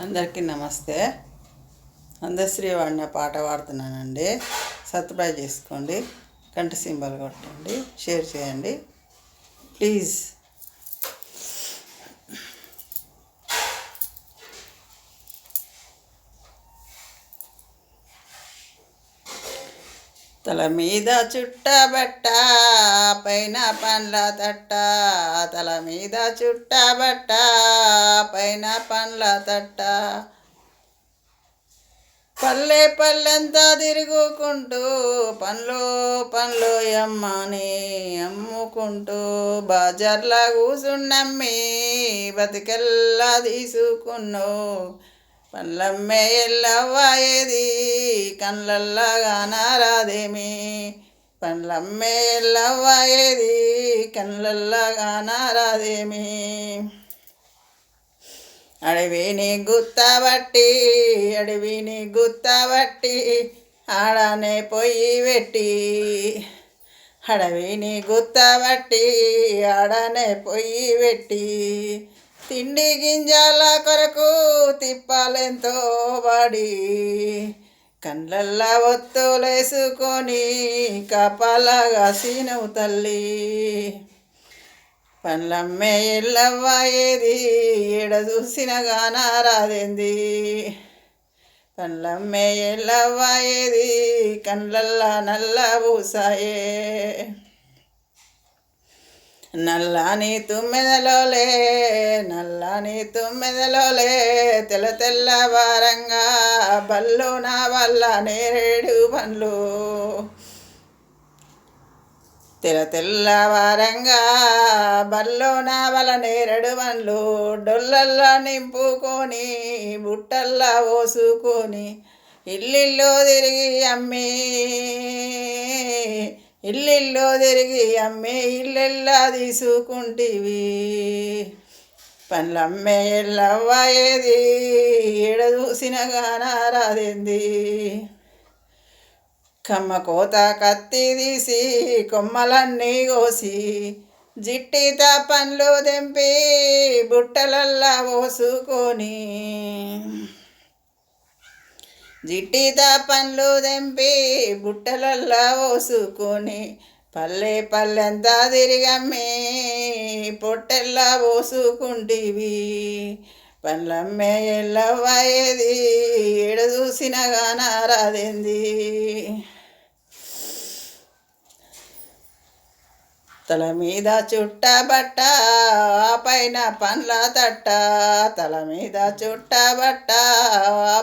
అందరికీ నమస్తే. అందశ్రీ వాడిన పాట పాడుతున్నానండి. సబ్స్క్రైబ్ చేసుకోండి, గంట సింబల్ కొట్టండి, షేర్ చేయండి ప్లీజ్. తల మీద చుట్టబట్ట పైన పండ్ల తట్ట, తల మీద చుట్టబట్ట పైన పండ్ల తట్ట, పల్లె పల్లెంతా తిరుగుకుంటూ పండ్లు అమ్మని అమ్ముకుంటూ బజార్లా కూసున్నమ్మి బతికెల్లా తీసుకున్నావు. పండ్లమ్మే ఎల్లవ్వాయేది కళ్ళల్లా గానారాదేమి, పండ్లమ్మే ఎల్లవ్వాయేది కళ్ళల్లా గానారాదేమి. అడవిని గుత్తబట్టి ఆడనే పొయ్యి పెట్టి, అడవిని గుత్తబట్టి ఆడనే పొయ్యి పెట్టి, తిండి గింజల కొరకు తిప్పాలెంతో పడి, కండ్లల్లా ఒత్తులేసుకొని కపాలగా సీనవు తల్లి. పండ్లమ్మే ఎల్లవ్వాయేది ఎడ చూసిన గానారాదేంది, పండ్లమ్మే ఎల్లవ్వాయేది కండ్లల్లా నల్ల పూసాయే. నల్లని తుమ్మెదలోలే తెల్ల తెల్లవారంగా బల్లో నా వల్ల నేరేడు పండ్లు, తెల్లవారంగా బల్లో నా వల్ల నేరేడు పండ్లు, డొల్లల్లా నింపుకొని బుట్టల్లా పోసుకొని ఇల్లిల్లో తిరిగి అమ్మి ఇల్లెల్లా తీసుకుంటివి. పండ్లమ్మే ఎల్లవ్వాయేది ఎడ చూసిన గానారాదేంది, కమ్మ కోత కత్తి తీసి కొమ్మలన్నీ కోసి జిట్టిత పండ్లు తెంపి బుట్టలల్లా పోసుకొని, జిట్టిత పండ్లు తెంపి బుట్టలల్లా పోసుకొని, పల్లె పల్లెంతా తిరిగమ్మి పొట్టెల్లా పోసుకుంటివి. పండ్లమ్మే ఎల్లవ్వాయేది ఎడ చూసిన గానారాదేంది. తల మీద చుట్టబట్ట పైన పండ్ల తట్ట, తల మీద చుట్టబట్ట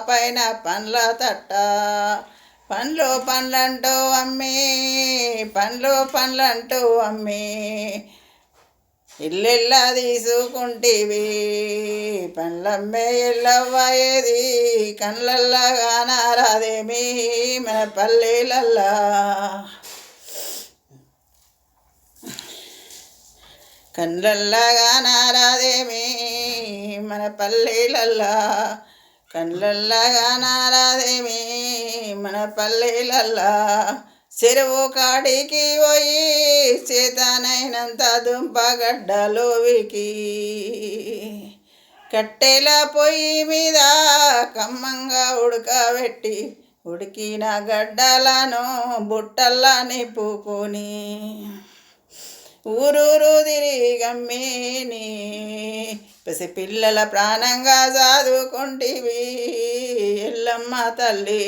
పైన పండ్ల తట్ట, పండ్లంటూ అమ్మి ఇల్లెల్లా తీసుకుంటివి. పండ్లమ్మే ఎల్లవ్వాయేది కళ్ళల్లా గానారాదేమి మన పల్లెలల్లా, కళ్ళల్లా గానారాదేమి మన పల్లెలల్లా, కళ్ళల్లా గానారాదేమి మన పల్లెలల్లా. చెరువు కాడికి పోయి చేతనైనంత దుంపగడ్డలోవికి, కట్టెల పొయ్యి మీద కమ్మంగా ఉడకబెట్టి ఉడికిన గడ్డలను బుట్టల్లా నింపుకొని ఊరూరు తిరిగమ్మేని పసిపిల్లల ప్రాణంగా చదువుకుంటివి. ఎల్లమ్మ తల్లి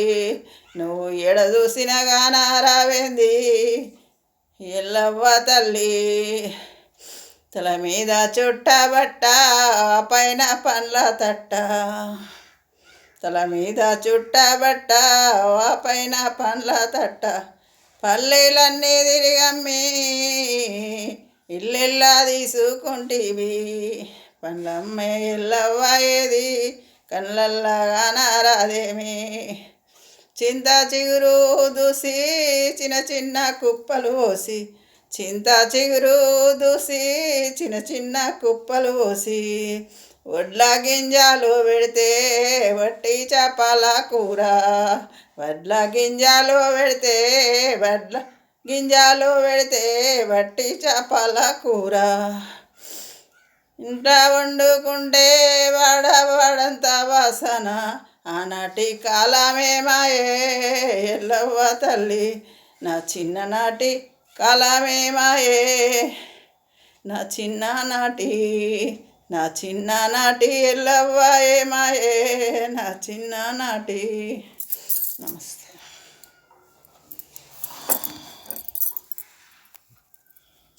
నువ్వు ఎడ చూసిన గానారావేంది ఎల్లవ్వ తల్లి. తల మీద చుట్టబట్ట పైన పండ్ల తట్ట, తల మీద చుట్టబట్ట పైన పండ్ల తట్ట, పల్లెలన్నీ తిరిగమ్మి ఇల్లెల్లా తీసుకుంటివి. పండ్లమ్మే ఎల్లవ్వాయేది కళ్ళల్లా గానారాదేమి. చింత చిగురు దూసి చిన్న కుప్పలు పోసి, చింత చిగురు దూసి చిన్న కుప్పలు పోసి, వడ్ల గింజలు పెడితే వట్టి చేపల కూర, వడ్ల గింజలు పెడితే వట్టి చేపల కూర. ఇంట వండుకుంటే వాడంత వాసన ఆనాటి కాలమే మాయే ఎల్లవ్వ తల్లి నా చిన్ననాటి కాలమే మాయే నా చిన్ననాటి ఎల్లవ్వ ఏ మాయే నా చిన్ననాటి. నమస్తే.